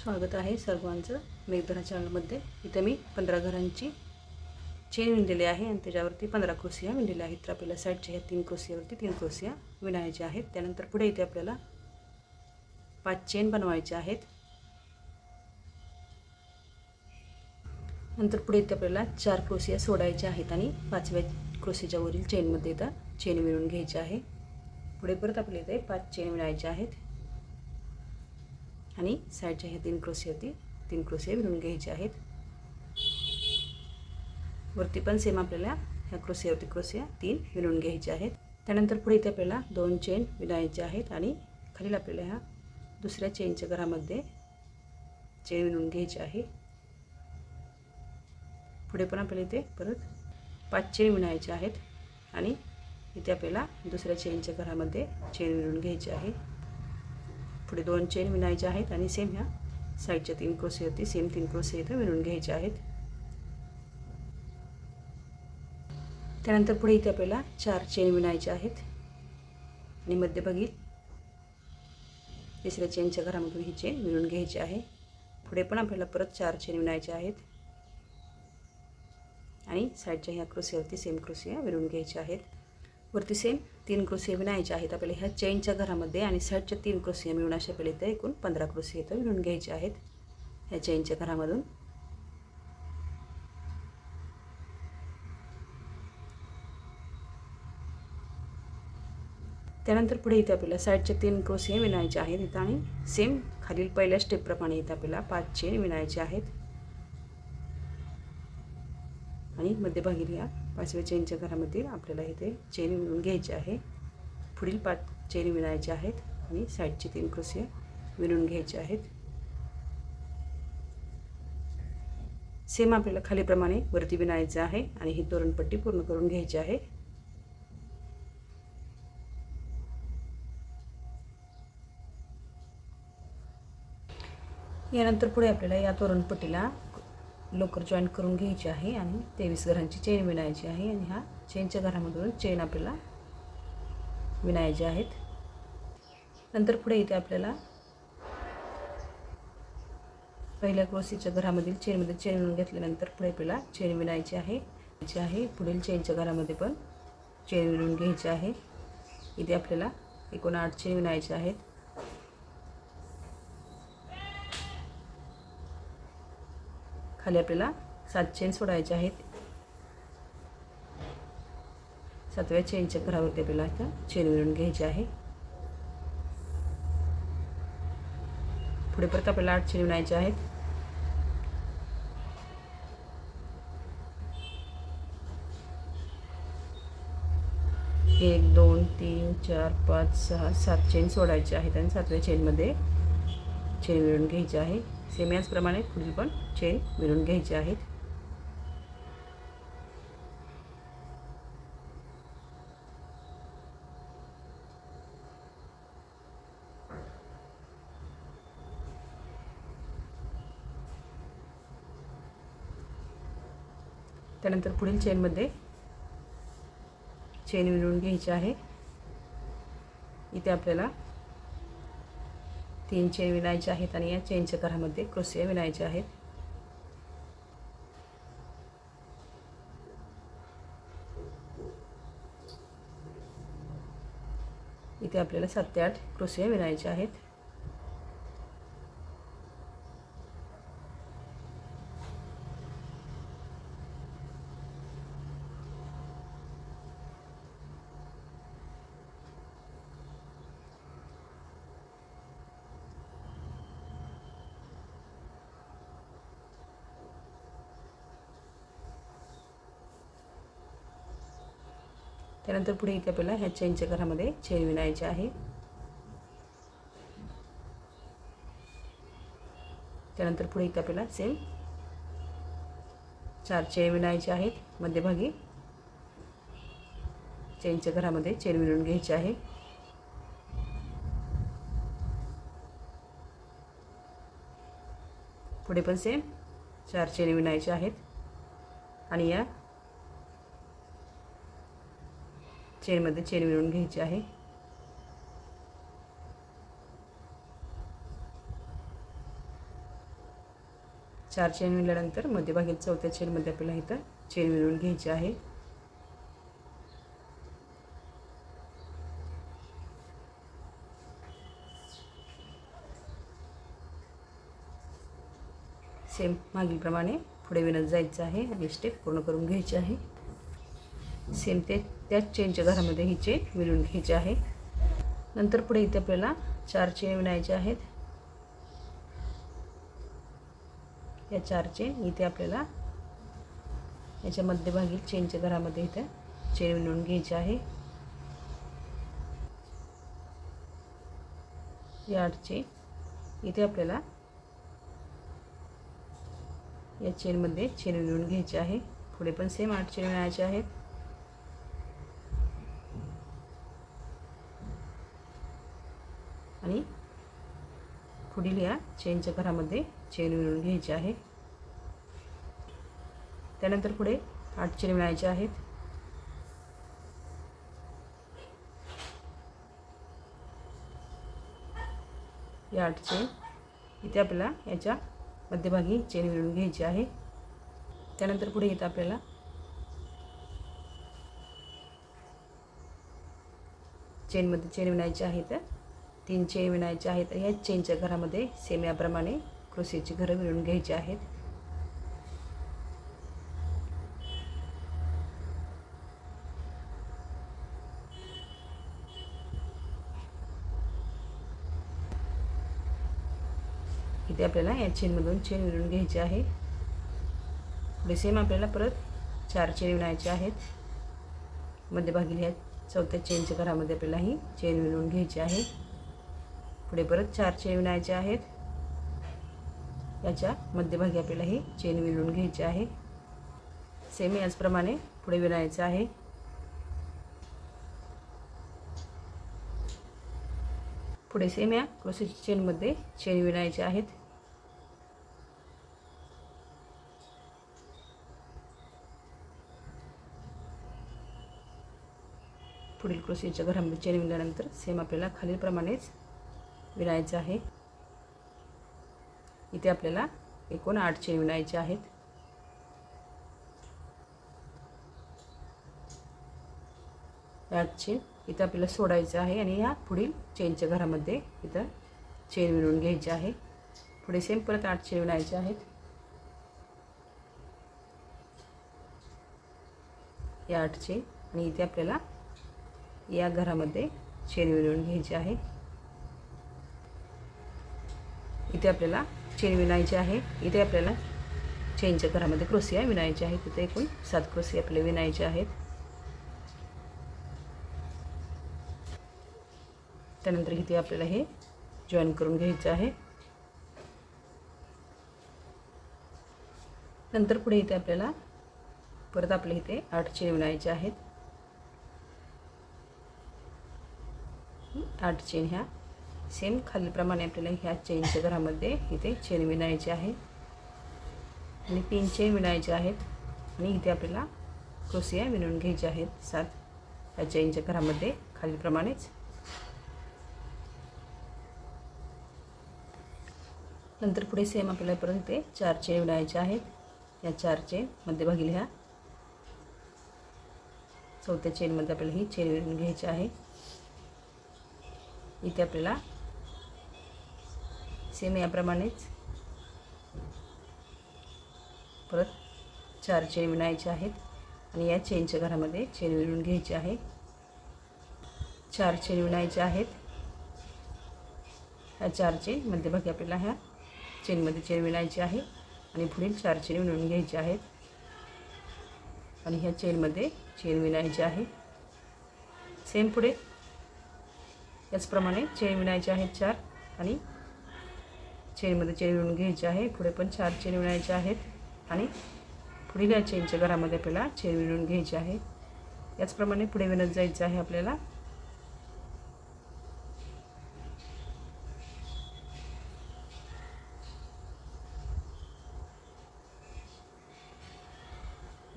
स्वागत आहे सर्वांचं मेघधरा चॅनलमध्ये। इथे मी 15 घरांची चेन विणलेली आहे आणि त्याच्यावरती 15 क्रोशिया विणलेल्या आहेत। तर आपल्याला साईडच्या ह्या 3 क्रोशियावरती 3 क्रोशिया विणायच्या आहेत। त्यानंतर पुढे इथे आपल्याला 5 चेन बनवायच्या आहेत। नंतर पुढे इथे आपल्याला 4 क्रोशिया सोडायच्या आहेत आणि 5व्या क्रोशियाच्या वरील चेनमध्ये इथे चेन विणून घ्यायची आहे। पुढे परत आपल्याला इथे 5 चेन विणायच्या आहेत आणि साइडच्या ह्या 3 क्रोशियावरती 3 क्रोशिया विणून घ्यायचे आहेत। वरती पण सेम आपल्याला ह्या क्रोशियावरती क्रोशिया 3 विणून घ्यायचे आहेत। त्यानंतर पुढे इथे आपल्याला 2 चेन विणायचे आहेत आणि खाली आपल्याला ह्या दुसऱ्या चेनच्या घरामध्ये चेन विणून घ्यायची आहे। पुढे पण आपल्याला इथे परत 5 चेन विणायचे आहेत आणि इथे आपल्याला दुसऱ्या चेनच्या घरामध्ये चेन विणून घ्यायची आहे। पुढे 2 चेन विणायचे आहेत आणि सेम ह्या साइडच्या 3 क्रोशियावरती सेम 3 क्रोशिया इथे विणून घ्यायचे आहेत। त्यानंतर पुढे इथे आपल्याला 4 चेन विणायचे आहेत आणि मध्यभागी तिसऱ्या चेनच्या घरामधून ही चेन विणून घ्यायची आहे। पुढे पण आपल्याला परत 4 चेन विणायचे आहेत आणि साइडच्या ह्या क्रोशियावरती सेम क्रोशिया विणून घ्यायचे आहेत। वरती सेम 3 क्रोशिया विणायचे आहेत आपल्याला ह्या चेनच्या घरामध्ये आणि साइडच्या 3 क्रोशिया मिळून अशा आपल्याला इथे एकूण 15 क्रोशिया इथे विणून घ्यायचे आहेत ह्या चेनच्या घरामधून। त्यानंतर पुढे इथे आपल्याला साइडच्या 3 क्रोशिया विणायचे आहेत इथे आणि सेम खालील पहिल्या स्टेप प्रमाणे इथे आपल्याला 5 चेन विणायचे आहेत आणि मध्यभागी ह्या 5व्या चेनच्या घरामध्ये आपल्याला इथे चेन विणून घ्यायची आहे। पुढील 5 चेन विणायचे आहेत आणि साइडची 3 क्रोशिया विणून घ्यायचे आहेत। सेम आपल्याला खालीप्रमाणे वरती विणायचे आहे आणि ही तोरणपट्टी पूर्ण करून घ्यायची आहे। यानंतर पुढे आपल्याला या तोरणपट्टीला लोकर जॉईंट करून घ्यायची आहे आणि 23 घरांची चेन विणायची आहे आणि ह्या चेनच्या घरामधून चेन आपल्याला विणायचे आहेत। नंतर पुढे इथे आपल्याला पहिल्या क्रोशियाच्या घरामधील चेनमध्ये चेन विणून घेतल्यानंतर पुढे आपल्याला चेन विणायची आहे। पुढील चेनच्या घरामध्ये पण चेन विणून घ्यायची आहे। इथे आपल्याला एकूण 8 चेन विणायचे आहेत। खाली आपल्याला 7 चेन सोडायचे आहेत। 7व्या चेनच्या घरावरती आपल्याला आता चेन विणून घ्यायची आहे। पुढे परत आपल्याला 8 चेन विणायचे आहेत। एक 2 3 4 5 6 7 चेन सोडायचे आहेत आणि 7व्या चेनमध्ये चेन विणून घ्यायची आहे। सेम याचप्रमाणे पुढील पण चेन विणून घ्यायची आहेत। त्यानंतर पुढील चेनमध्ये चेन विणून घ्यायची आहे। इथे आपल्याला 3 चेन विणायचे आहेत आणि या चेनच्या घरामध्ये क्रोशिया विणायचे आहेत। इथे आपल्याला 7 ते 8 क्रोशिया विणायचे आहेत। त्यानंतर पुढे इथे आपल्याला ह्या चेनच्या घरामध्ये चेन विणायची आहे। त्यानंतर पुढे इथे आपल्याला सेम 4 चेन विणायचे आहेत। मध्यभागी चेनच्या घरामध्ये चेन विणून घ्यायची आहे। पुढे पण सेम 4 चेन विणायचे आहेत आणि या चेनमध्ये चेन विणून घ्यायची आहे। 4 चेन विणल्यानंतर मध्यभागी चौथ्या चेनमध्ये आपल्याला इथं चेन विणून घ्यायची आहे। सेम मागीलप्रमाणे पुढे विणत जायचं आहे आणि स्टेप पूर्ण करून घ्यायची आहे। सेम त्याच चेनच्या घरामध्ये ही चेन विणून घ्यायची आहे। नंतर पुढे इथे आपल्याला 4 चेन विणायचे आहेत। या 4 चेन इथे आपल्याला याच्या मध्यभागी चेनच्या घरामध्ये इथे चेन विणून घ्यायची आहे। या 8 चेन इथे आपल्याला या चेनमध्ये चेन विणून घ्यायची आहे। पुढे पण सेम 8 चेन विणायचे आहेत। आणि पुढील या चेनच्या घरामध्ये चेन विणून घ्यायची आहे। त्यानंतर पुढे 8 चेन विणायचे आहेत। या 8 चेन इथे आपल्याला याच्या मध्यभागी चेन विणून घ्यायची आहे। त्यानंतर पुढे इथे आपल्याला चेनमध्ये चेन विणायचे आहेत। 3 चेन विणायचे आहेत। या चेनच्या घरामध्ये सेम याप्रमाणे क्रोशेची घरं विणून घ्यायची आहेत। इथे आपल्याला या चेनमधून चेन विणून घ्यायची आहे। पुढे सेम आपल्याला परत 4 चेन विणायचे आहेत। मध्यभागी ह्या चौथ्या चेनच्या घरामध्ये आपल्याला ही चेन विणून घ्यायची आहे। पुढे परत 4 चेन विणायचे आहेत। याच्या मध्यभागी आपल्याला ही चेन विणून घ्यायची आहे। सेम याचप्रमाणे पुढे विणायचं आहे। पुढे सेम या क्रोशेची चेनमध्ये चेन विणायचे आहेत। पुढील क्रोशेच्या घरामध्ये चेन विणल्यानंतर सेम आपल्याला खालीलप्रमाणेच विणायचं आहे। इथे आपल्याला एकूण 8 चेन विणायचे आहेत। या 8 चेन इथे आपल्याला सोडायचं आहे आणि या पुढील चेनच्या घरामध्ये इथं चेन विणून घ्यायची आहे। पुढे सेम परत 8 चेन विणायचे आहेत। या 8 चेन आणि इथे आपल्याला या घरामध्ये चेन विणून घ्यायची आहे। इथे आपल्याला चेन विणायची आहे। इथे आपल्याला चेनच्या घरामध्ये क्रोशिया विणायचे आहेत। इथे एकूण 7 क्रोशिया आपल्याला विणायचे आहेत। त्यानंतर इथे आपल्याला हे जॉइन करून घ्यायचं आहे। नंतर पुढे इथे आपल्याला परत आपल्या इथे 8 चेन विणायचे आहेत। 8 चेन ह्या सेम खालीलप्रमाणे आपल्याला ह्या चेनच्या घरामध्ये इथे चेन विणायचे आहे आणि 3 चेन विणायचे आहेत आणि इथे आपल्याला क्रोशिया विणून घ्यायचे आहेत 7 ह्या चेनच्या घरामध्ये खालीलप्रमाणेच। नंतर पुढे सेम आपल्याला परत इथे 4 चेन विणायचे आहेत। या 4 चेन मध्यभागी ह्या चौथ्या चेनमध्ये आपल्याला ही चेन विणून घ्यायची आहे। इथे आपल्याला सेम याप्रमाणेच परत 4 चेन विणायचे आहेत आणि या चेनच्या घरामध्ये चेन विणून घ्यायची आहे। 4 चेन विणायचे आहेत। ह्या 4 चेन मध्यभागी आपल्याला ह्या चेनमध्ये चेन विणायची आहे आणि पुढील 4 चेन विणून घ्यायचे आहेत आणि ह्या चेनमध्ये चेन विणायची आहे। सेम पुढे याचप्रमाणे चेन विणायचे आहेत 4 आणि चेनमध्ये चेन विणून घ्यायची आहे। पुढे पण 4 चेन विणायचे आहेत आणि पुढील या चेनच्या घरामध्ये आपल्याला चेन विणून घ्यायची आहे। याचप्रमाणे पुढे विणत जायचं आहे आपल्याला।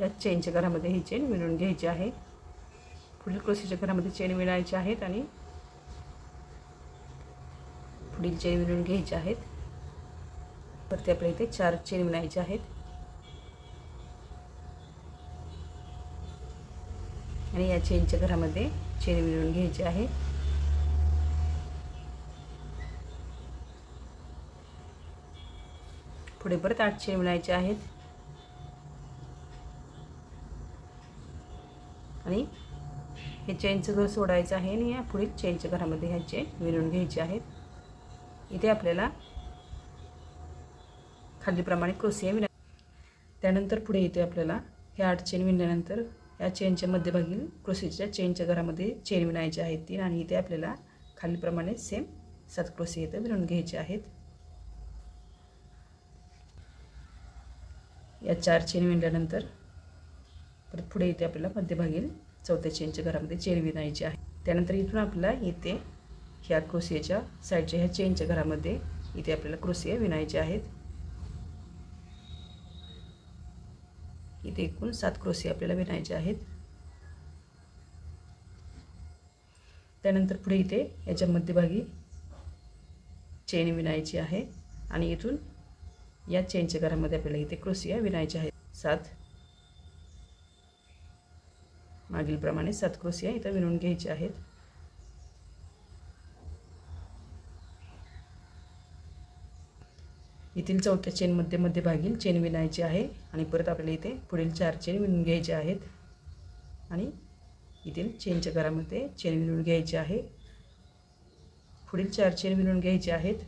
या चेनच्या घरामध्ये ही चेन विणून घ्यायची आहे। पुढील क्रोशेच्या घरामध्ये चेन विणायचे आहेत आणि पुढील चेन विणून घ्यायचे आहेत। वरती आपल्याला इथे 4 चेन विणायचे आहेत आणि या चेनच्या घरामध्ये चेन विणून घ्यायची आहे। पुढे परत 8 चेन विणायचे आहेत आणि हे चेनचं घर सोडायचं आहे आणि या पुढील चेनच्या घरामध्ये ह्या चेन विणून घ्यायचे आहेत। इथे आपल्याला खालीप्रमाणे क्रोशिया विणा। त्यानंतर पुढे इथे आपल्याला हे 8 चेन विणल्यानंतर या चेनच्या मध्यभागी क्रोशियाच्या चेनच्या घरामध्ये चेन विणायचे आहेत 3 आणि इथे आपल्याला खालीप्रमाणे सेम 7 क्रोशिया इथे विणून घ्यायचे आहेत। या 4 चेन विणल्यानंतर परत पुढे इथे आपल्याला मध्यभागी चौथ्या चेनच्या घरामध्ये चेन विणायची आहे। त्यानंतर इथून आपल्याला इथे ह्या क्रोशियाच्या साईडच्या ह्या चेनच्या घरामध्ये इथे आपल्याला क्रोशिया विणायचे आहेत। इथे एकूण 7 क्रोशिया आपल्याला विणायचे आहेत। त्यानंतर पुढे इथे याच्या मध्यभागी चेन विणायची आहे आणि इथून या चेनच्या घरामध्ये आपल्याला इथे क्रोशिया विणायचे आहेत 7। मागील प्रमाणे 7 क्रोशिया इथे विणून घ्यायचे आहेत। इथील चौथ्या चेन मध्यभागी चेन विणायची आहे आणि परत आपल्याला इथे पुढील 4 चेन विणून घ्यायचे आहेत आणि इथील चेनच्या घरामध्ये चेन विणून घ्यायची आहे। पुढील 4 चेन विणून घ्यायचे आहेत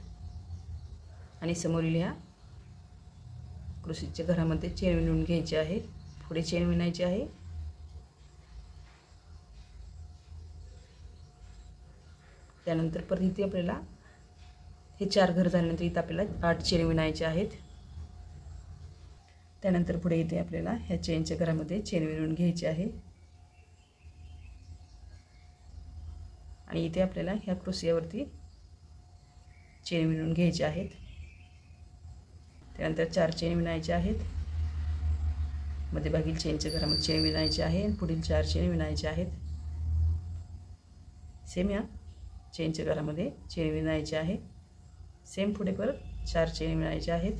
आणि समोरील ह्या क्रोशियाच्या घरामध्ये चेन विणून घ्यायची आहे। पुढे चेन विणायची आहे। त्यानंतर परत इथे आपल्याला हे 4 घर झाल्यानंतर इथे आपल्याला 8 चेन विणायचे आहेत। त्यानंतर पुढे इथे आपल्याला ह्या चेनच्या घरामध्ये चेन विणून घ्यायची आहे आणि इथे आपल्याला ह्या क्रोशियावरती चेन विणून घ्यायचे आहेत। त्यानंतर 4 चेन विणायचे आहेत। मध्यभागी चेनच्या घरामध्ये चेन विणायचे आहे आणि पुढील 4 चेन विणायचे आहेत। सेम या चेनच्या घरामध्ये चेन विणायचे आहे। सेम पुढे परत 4 चेन विणायचे आहेत।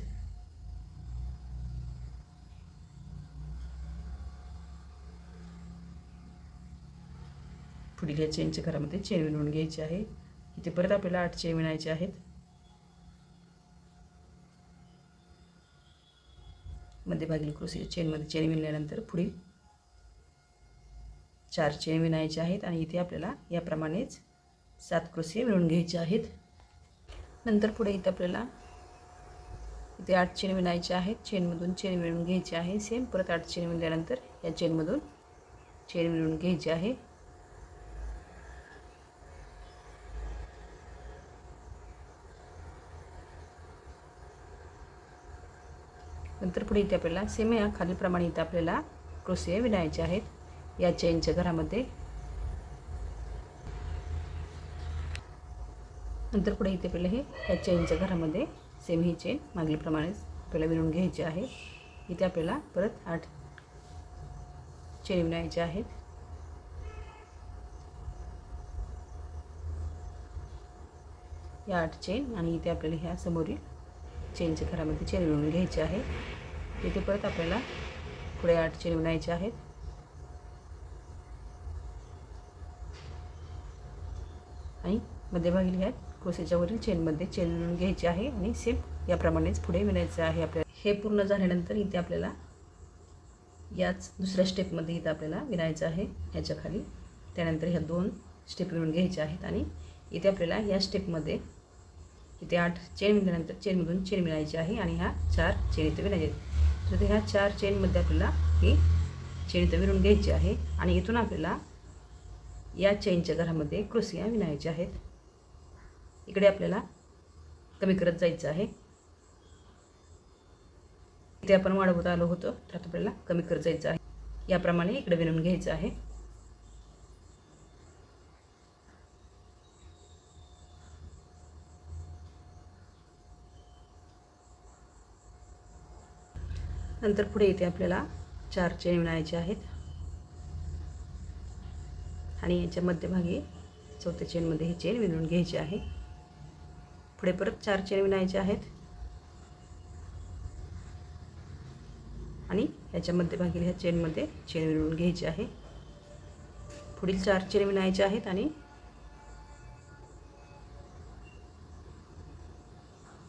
पुढील या चेनच्या घरामध्ये चेन विणून घ्यायची आहे। इथे परत आपल्याला 8 चेन विणायचे आहेत। मध्यभागी क्रोशिया चेनमध्ये चेन विणल्यानंतर पुढील 4 चेन विणायचे आहेत आणि इथे आपल्याला याप्रमाणेच 7 क्रोशिया विणून घ्यायचे आहेत। नंतर पुढे इथे आपल्याला इथे 8 चेन विणायचे आहेत। चेनमधून चेन विणून घ्यायची आहे। सेम परत 8 चेन विणल्यानंतर या चेनमधून चेन विणून घ्यायची आहे। नंतर पुढे इथे आपल्याला सेम या खालीप्रमाणे इथे आपल्याला क्रोशिया विणायचे आहेत या चेनच्या घरामध्ये। नंतर पुढे इथे आपल्याला हे या चेनच्या घरामध्ये सेम ही चेन मागीलप्रमाणेच आपल्याला विणून घ्यायची आहे। इथे आपल्याला परत 8 चेन विणायचे आहेत। या 8 चेन आणि इथे आपल्याला ह्या समोरील चेनच्या घरामध्ये चेन विणून घ्यायची आहे। इथे परत आपल्याला पुढे 8 चेन विणायचे आहेत आणि मध्यभागी ह्या क्रोशियाच्या वरील चेनमध्ये चेन विणून घ्यायची आहे आणि सेम याप्रमाणेच पुढे विणायचं आहे आपल्याला। हे पूर्ण झाल्यानंतर इथे आपल्याला याच दुसऱ्या स्टेपमध्ये इथे आपल्याला विणायचं आहे ह्याच्या खाली। त्यानंतर ह्या 2 स्टेप विणून घ्यायच्या आहेत आणि इथे आपल्याला या स्टेपमध्ये इथे 8 चेन विणल्यानंतर चेनमधून चेन विणायची आहे आणि ह्या 4 चेन इथे विणायचे आहेत। तर ह्या 4 चेनमध्ये आपल्याला ही चेन इथे विणून घ्यायची आहे आणि इथून आपल्याला या चेनच्या घरामध्ये क्रोशिया विणायचे आहेत। इकडे आपल्याला कमी करत जायचं आहे। इथे आपण वाढवत आलो होतो तर आता आपल्याला कमी करत जायचं आहे। याप्रमाणे इकडे विणून घ्यायचं आहे। नंतर पुढे इथे आपल्याला 4 चेन विणायचे आहेत आणि याच्या मध्यभागी चौथ्या चेनमध्ये ही चेन विणून घ्यायची आहे। पुढे परत 4 चेन विणायचे आहेत ह्याच्या मध्यभागी ह्या चेनमध्ये चेन विणून घ्यायची आहे. पुढील 4 चेन विणायचे आहेत आणि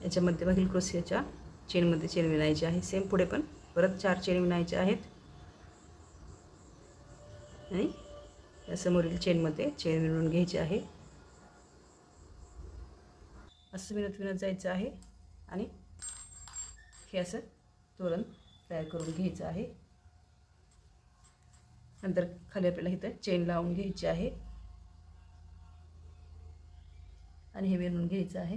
याच्या मध्यभागी क्रोशियाच्या चेनमध्ये चेन विणायची आहे. सेम पुढे पण परत 4 चेन विणायचे आहेत आणि या समोरील चेनमध्ये चेन विणून घ्यायची आहे. असं विणत जायचं आहे आणि हे असं तोरण तयार करून घ्यायचं आहे. नंतर खाली आपल्याला इथं चेन लावून घ्यायची आहे आणि हे विणून घ्यायचं आहे.